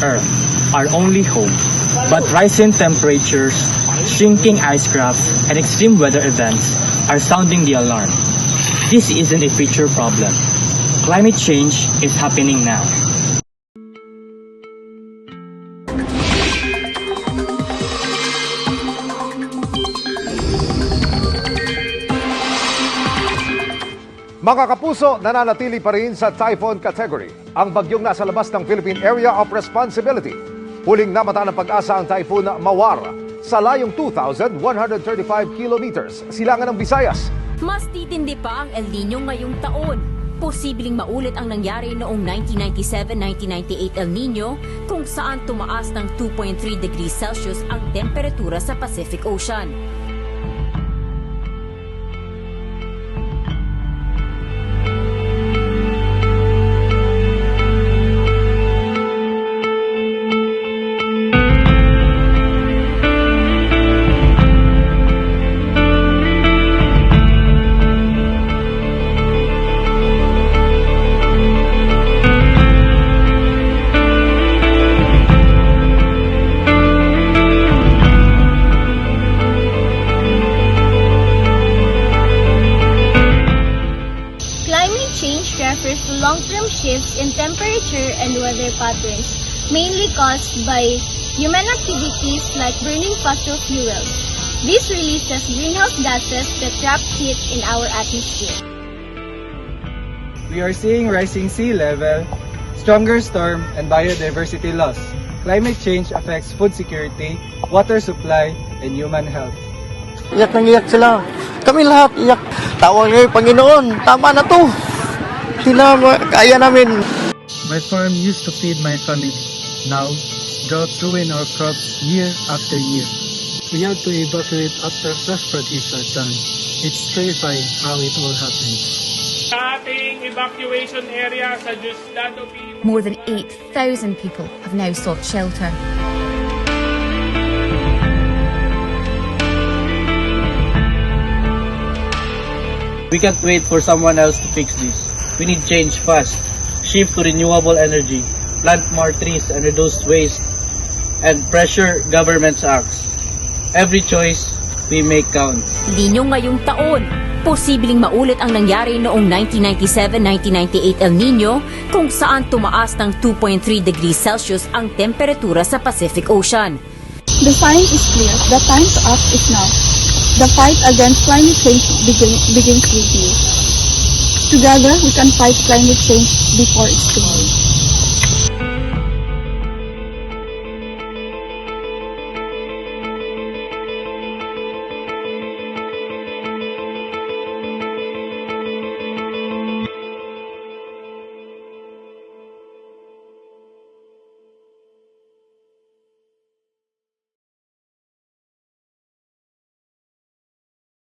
Earth, our only hope. But rising temperatures, shrinking ice caps, and extreme weather events are sounding the alarm. This isn't a future problem. Climate change is happening now. Mga kapuso, nananatili pa rin sa typhoon category ang bagyong nasa labas ng Philippine Area of Responsibility. Huling namata ng pag-asa ang typhoon Mawar sa layong 2,135 kilometers silangan ng Visayas. Mas titindi pa ang El Nino ngayong taon. Posibleng maulit ang nangyari noong 1997-1998 El Nino kung saan tumaas ng 2.3 degrees Celsius ang temperatura sa Pacific Ocean. Refers to long-term shifts in temperature and weather patterns, mainly caused by human activities like burning fossil fuels. This releases greenhouse gases that trap heat in our atmosphere. We are seeing rising sea level, stronger storm, and biodiversity loss. Climate change affects food security, water supply, and human health. Iyak nang iyak sila. Kami lahat iyak. Tawag ngayon, Panginoon, tama na to. Kaya namin. My farm used to feed my family. Now, droughts ruin our crops year after year. We have to evacuate after flash floods are done. It's terrifying how it all happens. Sa ating evacuation area sa Diosdado P. More than 8,000 people have now sought shelter. We can't wait for someone else to fix this. We need change fast. Shift to renewable energy, plant more trees and reduce waste, and pressure government's acts. Every choice we make counts. Nino ngayong taon. Posibleng maulit ang nangyari noong 1997-1998 El Nino kung saan tumaas ng 2.3 degrees Celsius ang temperatura sa Pacific Ocean. The sign is clear. The time to act is now. The fight against climate change begins with you. Together, we can fight climate change before it's too late.